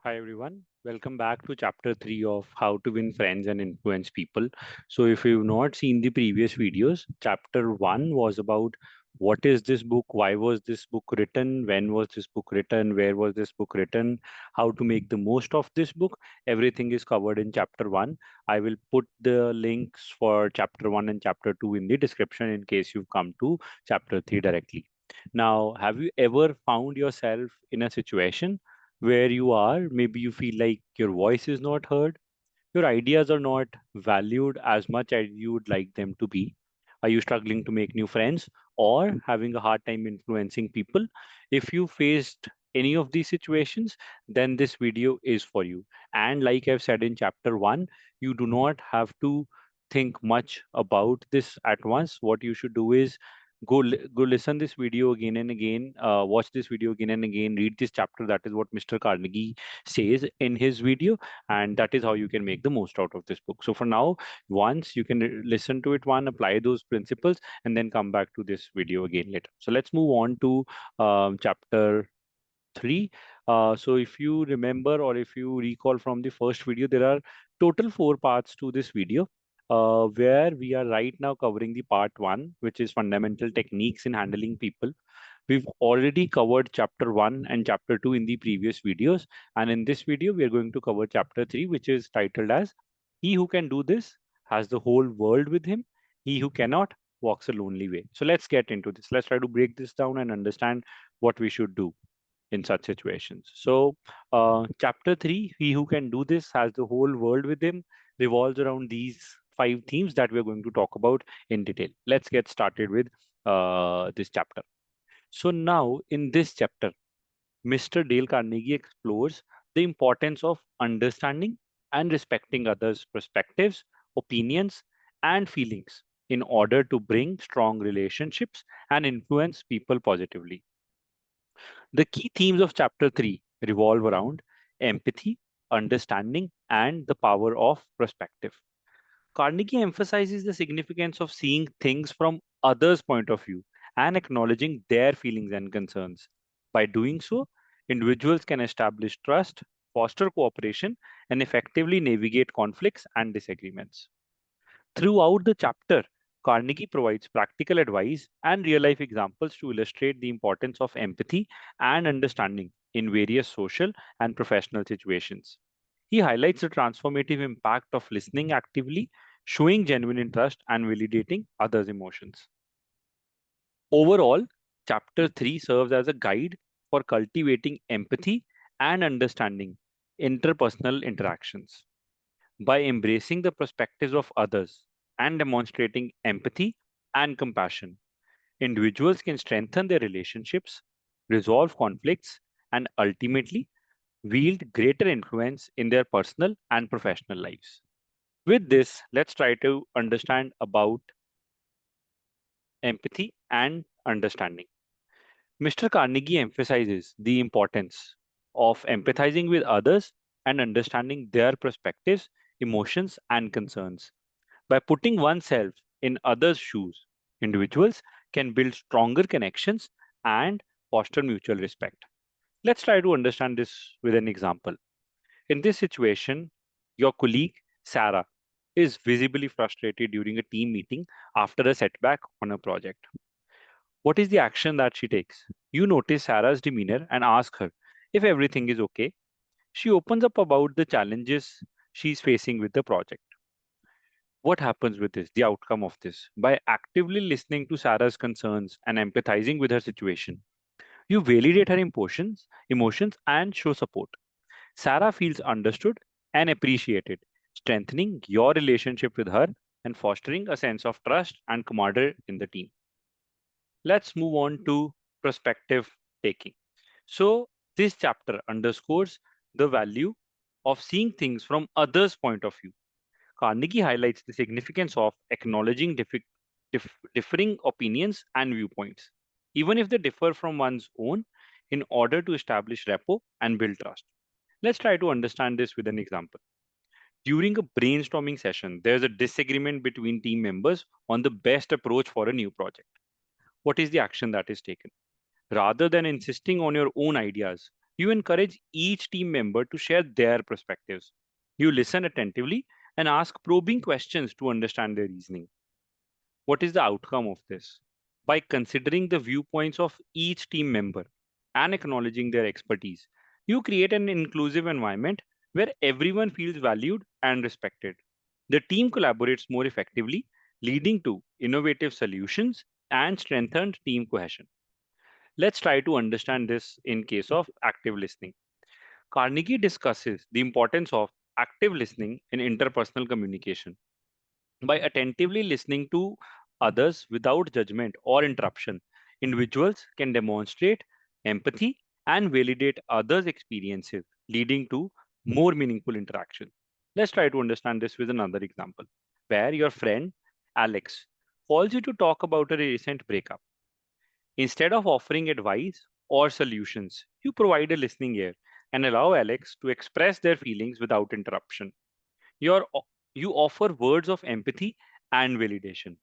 Hi everyone, welcome back to chapter 3 of How to Win Friends and Influence People. So, if you've not seen the previous videos, chapter 1 was about what is this book, why was this book written, when was this book written, where was this book written, how to make the most of this book. Everything is covered in chapter 1. I will put the links for chapter 1 and chapter 2 in the description in case you've come to chapter 3 directly. Now, have you ever found yourself in a situation where you are, maybe you feel like your voice is not heard, your ideas are not valued as much as you would like them to be? Are you struggling to make new friends or having a hard time influencing people? If you faced any of these situations, then this video is for you. And like I've said in chapter 1, you do not have to think much about this at once. What you should do is go listen this video again and again, watch this video again and again, read this chapter. That is what Mr. Carnegie says in his video, and that is how you can make the most out of this book. So for now, once you can listen to it, one, apply those principles, and then come back to this video again later. So let's move on to chapter 3. So if you remember or if you recall from the first video, there are total 4 parts to this video, where we are right now covering the part 1, which is fundamental techniques in handling people. We've already covered chapter 1 and chapter 2 in the previous videos. And in this video, we are going to cover chapter 3, which is titled as He Who Can Do This Has the Whole World with Him. He Who Cannot Walks a Lonely Way. So let's get into this. Let's try to break this down and understand what we should do in such situations. So, chapter 3, He Who Can Do This Has the Whole World with Him, revolves around these 5 themes that we're going to talk about in detail. Let's get started with this chapter. So, now in this chapter, Mr. Dale Carnegie explores the importance of understanding and respecting others' perspectives, opinions, and feelings in order to bring strong relationships and influence people positively. The key themes of chapter 3 revolve around empathy, understanding, and the power of perspective. Carnegie emphasizes the significance of seeing things from others' point of view and acknowledging their feelings and concerns. By doing so, individuals can establish trust, foster cooperation, and effectively navigate conflicts and disagreements. Throughout the chapter, Carnegie provides practical advice and real life examples to illustrate the importance of empathy and understanding in various social and professional situations. He highlights the transformative impact of listening actively, showing genuine interest, and validating others' emotions. Overall, chapter 3 serves as a guide for cultivating empathy and understanding interpersonal interactions. By embracing the perspectives of others and demonstrating empathy and compassion, individuals can strengthen their relationships, resolve conflicts, and ultimately wield greater influence in their personal and professional lives. With this, let's try to understand about empathy and understanding. Mr. Carnegie emphasizes the importance of empathizing with others and understanding their perspectives, emotions, and concerns. By putting oneself in others' shoes, individuals can build stronger connections and foster mutual respect. Let's try to understand this with an example. In this situation, your colleague, Sarah, is visibly frustrated during a team meeting after a setback on a project. What is the action that she takes? You notice Sarah's demeanor and ask her if everything is okay. She opens up about the challenges she's facing with the project. What happens with this, the outcome of this? By actively listening to Sarah's concerns and empathizing with her situation, you validate her emotions and show support. Sarah feels understood and appreciated, strengthening your relationship with her and fostering a sense of trust and camaraderie in the team. Let's move on to perspective taking. So, this chapter underscores the value of seeing things from others' point of view. Carnegie highlights the significance of acknowledging differing opinions and viewpoints, even if they differ from one's own, in order to establish rapport and build trust. Let's try to understand this with an example. During a brainstorming session, there's a disagreement between team members on the best approach for a new project. What is the action that is taken? Rather than insisting on your own ideas, You encourage each team member to share their perspectives. You listen attentively and ask probing questions to understand their reasoning. What is the outcome of this? By considering the viewpoints of each team member and acknowledging their expertise, you create an inclusive environment where everyone feels valued and respected. The team collaborates more effectively, leading to innovative solutions and strengthened team cohesion. Let's try to understand this in case of active listening. Carnegie discusses the importance of active listening in interpersonal communication. By attentively listening to others without judgment or interruption, individuals can demonstrate empathy and validate others' experiences, leading to more meaningful interaction. Let's try to understand this with another example, where your friend Alex calls you to talk about a recent breakup. Instead of offering advice or solutions, you provide a listening ear and allow Alex to express their feelings without interruption. You're, you offer words of empathy and validation.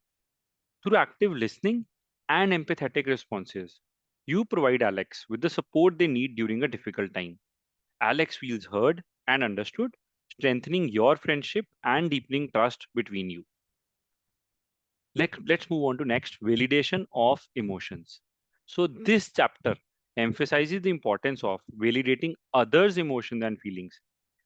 Through active listening and empathetic responses, you provide Alex with the support they need during a difficult time. Alex feels heard and understood, strengthening your friendship and deepening trust between you. Let's move on to next, validation of emotions. So this chapter emphasizes the importance of validating others' emotions and feelings.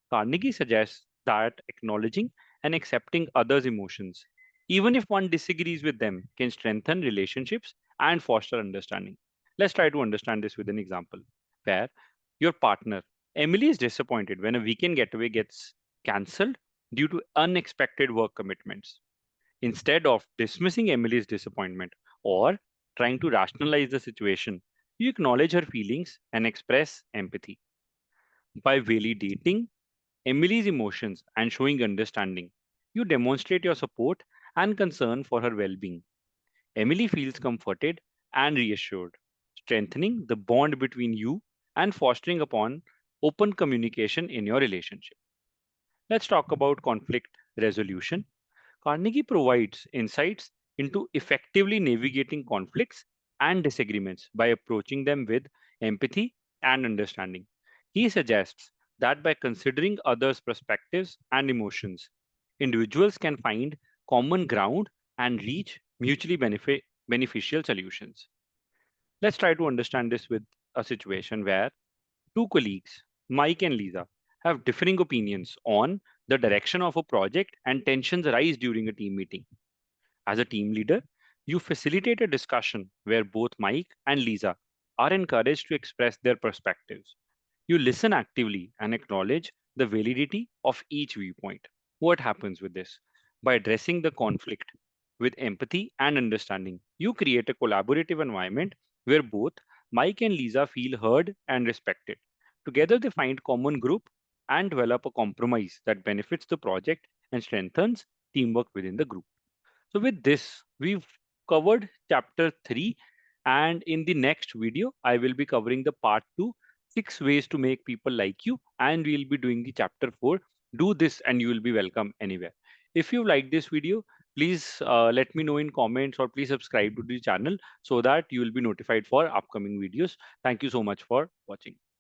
Carnegie suggests that acknowledging and accepting others' emotions, even if one disagrees with them, can strengthen relationships and foster understanding. Let's try to understand this with an example where your partner, Emily, is disappointed when a weekend getaway gets cancelled due to unexpected work commitments. Instead of dismissing Emily's disappointment or trying to rationalize the situation, you acknowledge her feelings and express empathy. By validating Emily's emotions and showing understanding, you demonstrate your support and concern for her well being. Emily feels comforted and reassured, strengthening the bond between you and fostering upon open communication in your relationship. Let's talk about conflict resolution. Carnegie provides insights into effectively navigating conflicts and disagreements by approaching them with empathy and understanding. He suggests that by considering others' perspectives and emotions, individuals can find common ground and reach mutually beneficial solutions. Let's try to understand this with a situation where two colleagues, Mike and Lisa, have differing opinions on the direction of a project and tensions arise during a team meeting. As a team leader, you facilitate a discussion where both Mike and Lisa are encouraged to express their perspectives. You listen actively and acknowledge the validity of each viewpoint. What happens with this? By addressing the conflict with empathy and understanding, you create a collaborative environment where both Mike and Lisa feel heard and respected. Together, they find common group and develop a compromise that benefits the project and strengthens teamwork within the group. So with this, we've covered chapter 3, and in the next video, I will be covering the part 2, 6 ways to make people like you, and we'll be doing the chapter 4. Do this and you will be welcome anywhere. If you like this video, please let me know in comments or please subscribe to the channel so that you will be notified for upcoming videos. Thank you so much for watching.